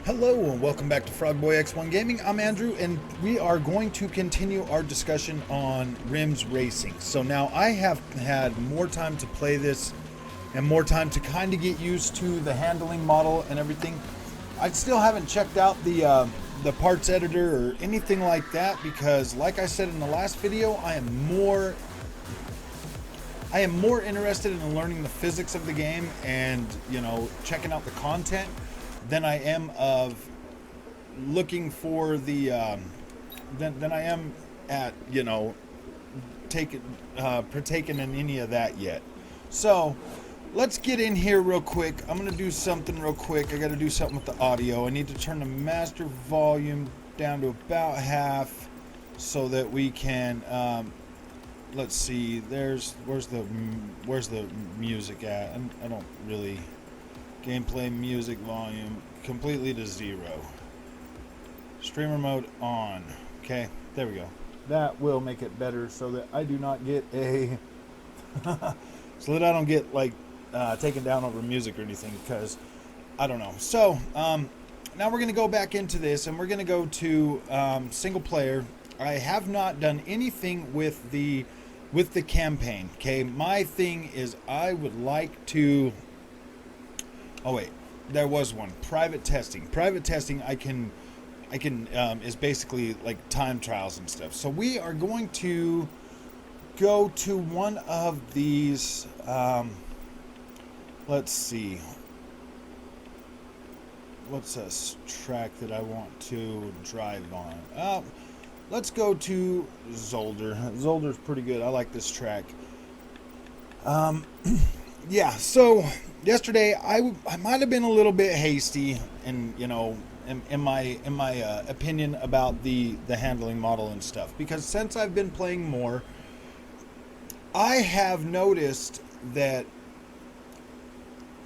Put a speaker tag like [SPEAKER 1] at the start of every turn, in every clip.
[SPEAKER 1] Hello and welcome back to Frogboy X1 Gaming. I'm Andrew and we are going to continue our discussion on Rims Racing. So now I have had more time to play this and more time to kind of get used to the handling model and everything. I still haven't checked out the parts editor or anything like that because, like I said in the last video, I am more interested in learning the physics of the game and, you know, checking out the content than I am of looking for the than I am at, you know, partaking in any of that yet. So let's get in here real quick. I'm gonna do something real quick. I gotta do something with the audio. I need to turn the master volume down to about half so that we can let's see, where's the music at? I don't really. Gameplay music volume completely to 0. Streamer mode on. Okay, there we go. That will make it better so that I do not get a so that I don't get like taken down over music or anything, because I don't know. So now we're gonna go back into this and we're gonna go to single player. I have not done anything with the campaign. Okay, my thing is I would like to. Oh wait, there was one. Private testing. Private testing I can is basically like time trials and stuff. So we are going to go to one of these let's see. What's this track that I want to drive on? Let's go to Zolder. Zolder's pretty good. I like this track. Yeah, so yesterday I might have been a little bit hasty in, you know, in my opinion about the handling model and stuff, because since I've been playing more, I have noticed that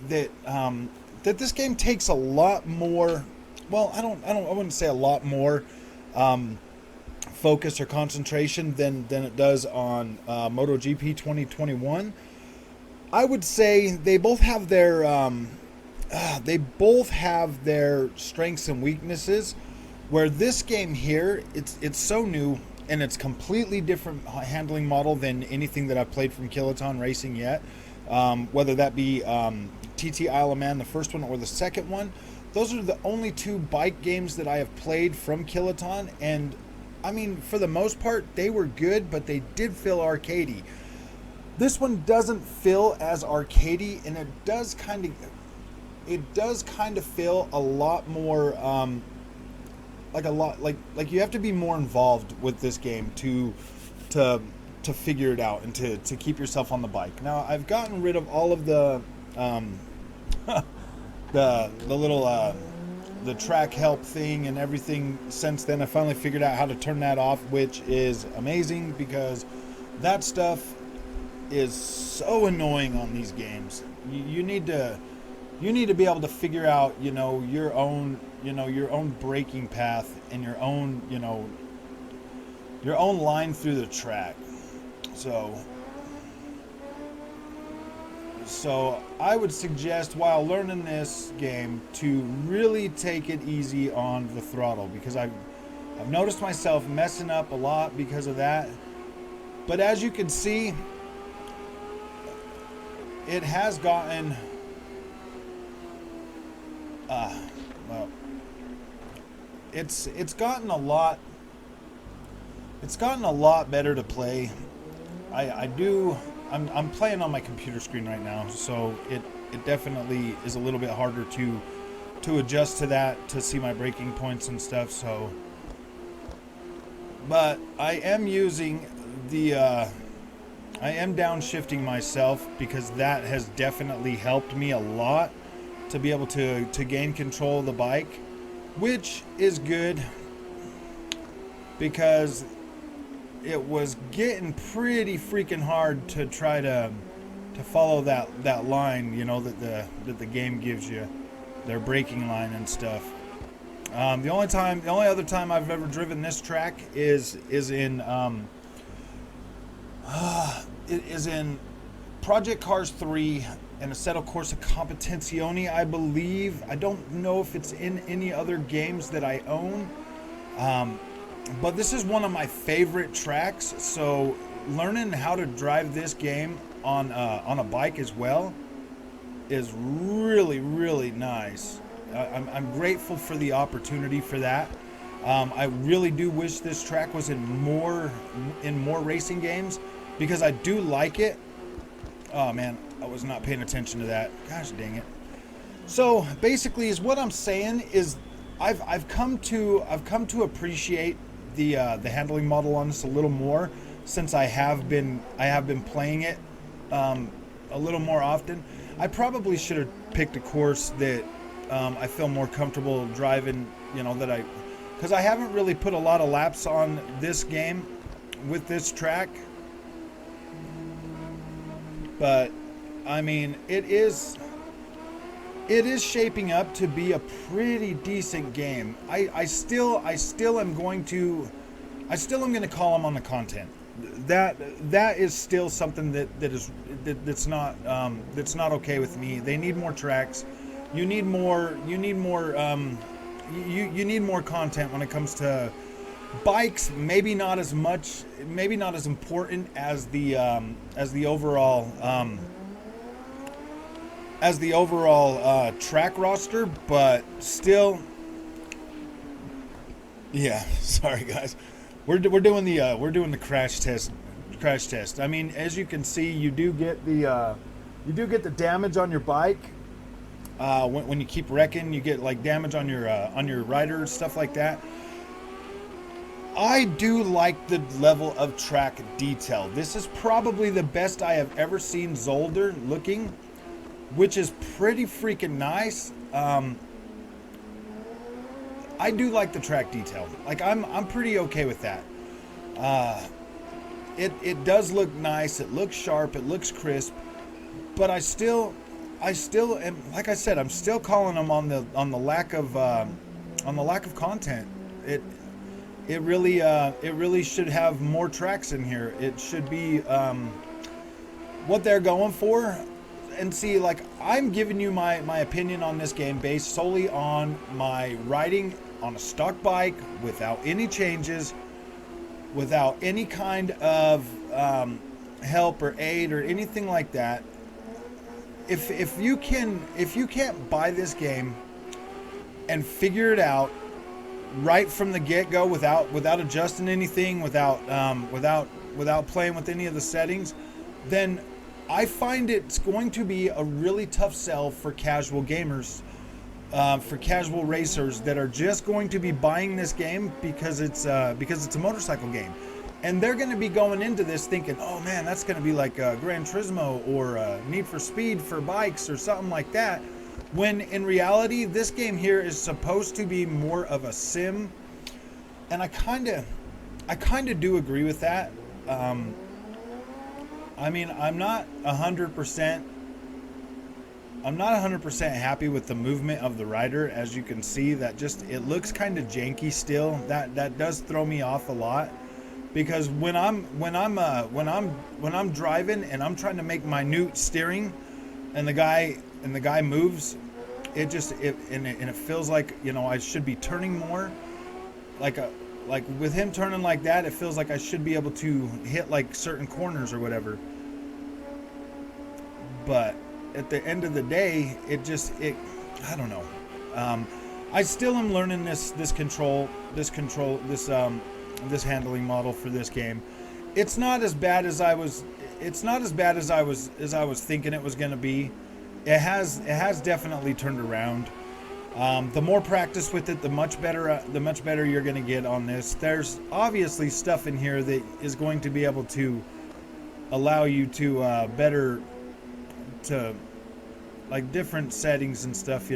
[SPEAKER 1] this game takes a lot more. Well, I wouldn't say a lot more focus or concentration than it does on MotoGP 2021. I would say they both have their strengths and weaknesses. Where this game here, it's so new and it's completely different handling model than anything that I've played from Kiloton Racing yet. Whether that be TT Isle of Man, the first one, or the second one, those are the only two bike games that I have played from Kiloton, and I mean, for the most part, they were good, but they did feel arcadey. This one doesn't feel as arcadey, and it does kind of feel a lot more like you have to be more involved with this game to figure it out and to keep yourself on the bike. Now I've gotten rid of all of the the little the track help thing and everything since then. I finally figured out how to turn that off, which is amazing because that stuff is so annoying on these games. You need to be able to figure out, you know, your own braking path and your own line through the track. So I would suggest, while learning this game, to really take it easy on the throttle, because I've noticed myself messing up a lot because of that. But as you can see, it has gotten well, it's gotten a lot better to play. I'm playing on my computer screen right now, so it definitely is a little bit harder to adjust to that, to see my braking points and stuff. So, but I am using I am downshifting myself, because that has definitely helped me a lot to be able to gain control of the bike, which is good, because it was getting pretty freaking hard to try to follow that line, you know, that the game gives you, their braking line and stuff. The only other time I've ever driven this track is in it is in Project Cars 3 and Assetto Corsa Competizione, I believe. I don't know if it's in any other games that I own, but this is one of my favorite tracks. So learning how to drive this game on a bike as well is really, really nice. I'm grateful for the opportunity for that. I really do wish this track was in more racing games, because I do like it. Oh man, I was not paying attention to that. Gosh dang it. So basically, is what I'm saying is, I've come to appreciate the handling model on this a little more since I have been playing it a little more often. I probably should have picked a course that I feel more comfortable driving. Because I haven't really put a lot of laps on this game with this track. But I mean, it is shaping up to be a pretty decent game. I still am going to call them on the content. That is still something that's not okay with me. They need more tracks. You need more content when it comes to bikes. Maybe not as important as the overall track roster, but still, yeah. Sorry guys, we're doing the crash test. I mean, as you can see, you do get the damage on your bike. When you keep wrecking, you get like damage on your rider, stuff like that. I do like the level of track detail. This is probably the best I have ever seen Zolder looking, which is pretty freaking nice. I do like the track detail. Like I'm pretty okay with that. It does look nice. It looks sharp. It looks crisp. But I still am, like I said, I'm still calling them on the lack of content. It really should have more tracks in here. It should be what they're going for. And see, like, I'm giving you my opinion on this game based solely on my riding on a stock bike without any changes, without any kind of help or aid or anything like that. If you can't buy this game and figure it out right from the get-go without adjusting anything, without playing with any of the settings, then I find it's going to be a really tough sell for casual gamers, for casual racers that are just going to be buying this game because it's a motorcycle game. And they're going to be going into this thinking, oh man, that's going to be like Gran Turismo or Need for Speed for bikes or something like that. When in reality, this game here is supposed to be more of a sim. And I kind of do agree with that. I mean, I'm not 100% happy with the movement of the rider. As you can see, it looks kind of janky still. That does throw me off a lot. Because when I'm driving and I'm trying to make minute steering, and the guy moves, it feels like, I should be turning more, like with him turning like that, it feels like I should be able to hit like certain corners or whatever. But at the end of the day, I don't know. I still am learning this handling model for this game. It's not as bad as I was thinking it was going to be. It has definitely turned around. The more practice with it, the much better you're going to get on this. There's obviously stuff in here that is going to be able to allow you to better to like different settings and stuff,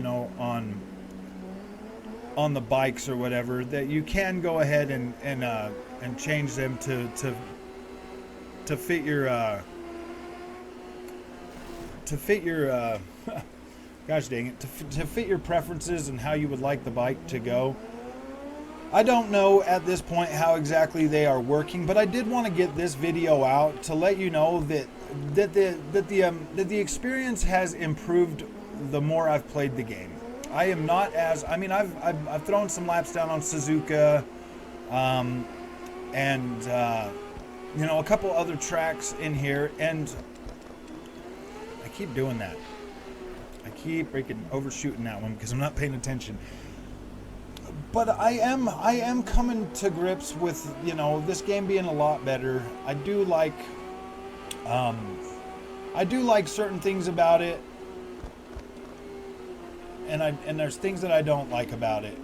[SPEAKER 1] on the bikes or whatever, that you can go ahead and change them to fit your gosh dang it, to fit your preferences and how you would like the bike to go. I don't know at this point how exactly they are working, but I did want to get this video out to let you know that the experience has improved the more I've played the game. I am not as, I mean, I've thrown some laps down on Suzuka, and you know, a couple other tracks in here, and I keep doing that. I keep overshooting that one because I'm not paying attention. But I am coming to grips with, you know, this game being a lot better. I do like certain things about it, and there's things that I don't like about it.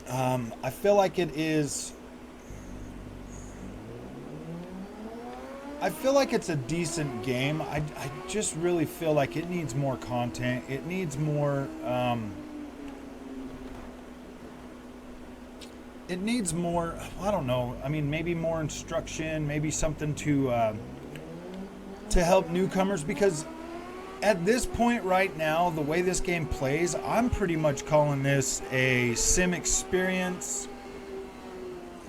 [SPEAKER 1] I feel like it is. I feel like it's a decent game. I just really feel like it needs more content. It needs more. It needs more, I don't know, I mean, maybe more instruction, maybe something to help newcomers, because at this point right now, the way this game plays, I'm pretty much calling this a sim experience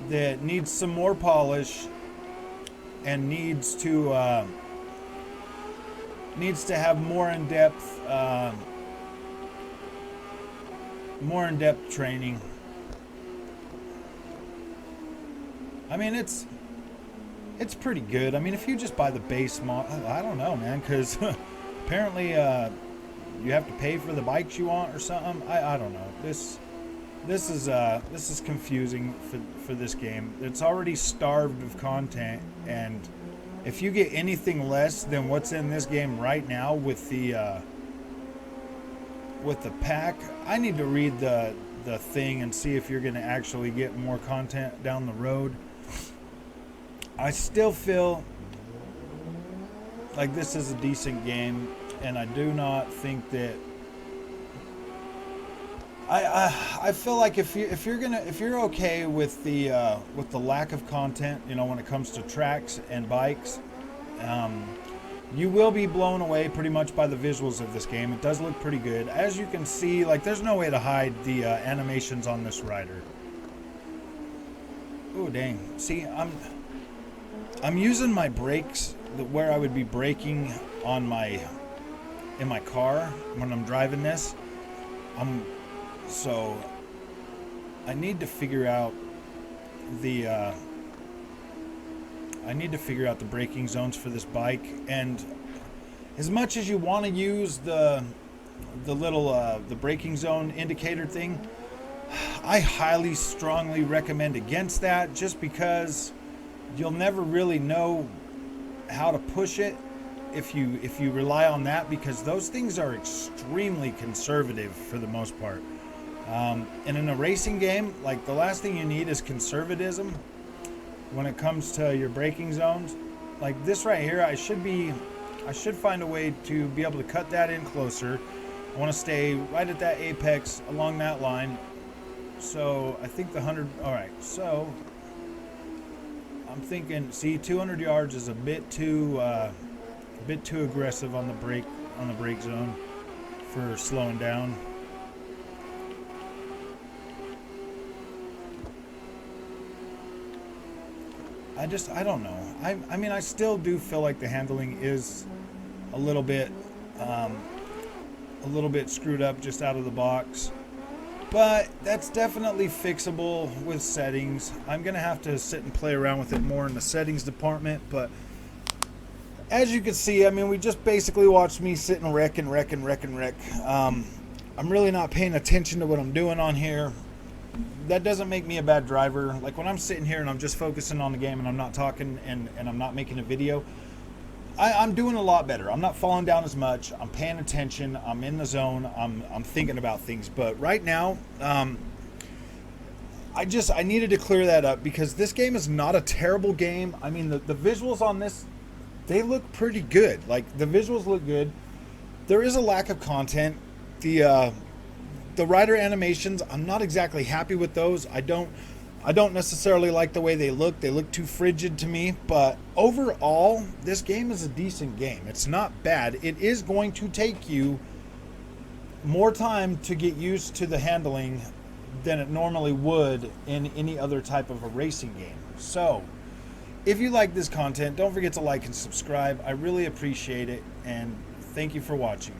[SPEAKER 1] that needs some more polish and needs to have more in-depth training. I mean, it's pretty good. I mean, if you just buy the base model, I don't know, man, because apparently you have to pay for the bikes you want or something. I don't know. This is confusing for this game. It's already starved of content, and if you get anything less than what's in this game right now with the pack, I need to read the thing and see if you're going to actually get more content down the road. I still feel like this is a decent game, and I do not think that I feel like if you're okay with the lack of content, you know, when it comes to tracks and bikes, you will be blown away pretty much by the visuals of this game. It does look pretty good. As you can see, like, there's no way to hide the animations on this rider. Oh, dang. See, I'm using my brakes where I would be braking in my car when I'm driving this. So I need to figure out the braking zones for this bike, and as much as you want to use the braking zone indicator thing, I highly strongly recommend against that, just because you'll never really know how to push it if you rely on that, because those things are extremely conservative for the most part. And in a racing game, like, the last thing you need is conservatism when it comes to your braking zones. Like this right here, I should find a way to be able to cut that in closer. I want to stay right at that apex along that line. So I think the 100, all right, so I'm thinking, see, 200 yards is a bit too aggressive on the brake zone for slowing down. I don't know. I mean, I still do feel like the handling is a little bit screwed up just out of the box. But that's definitely fixable with settings. I'm going to have to sit and play around with it more in the settings department. But as you can see, I mean, we just basically watched me sit and wreck. I'm really not paying attention to what I'm doing on here. That doesn't make me a bad driver. Like, when I'm sitting here and I'm just focusing on the game and I'm not talking and I'm not making a video, I'm doing a lot better. I'm not falling down as much. I'm paying attention. I'm in the zone. I'm thinking about things. But right now, I needed to clear that up, because this game is not a terrible game. I mean, the visuals on this, they look pretty good. Like, the visuals look good. There is a lack of content. The rider animations, I'm not exactly happy with those. I don't necessarily like the way they look. They look too frigid to me. But overall, this game is a decent game. It's not bad. It is going to take you more time to get used to the handling than it normally would in any other type of a racing game. So, if you like this content, don't forget to like and subscribe. I really appreciate it, and thank you for watching.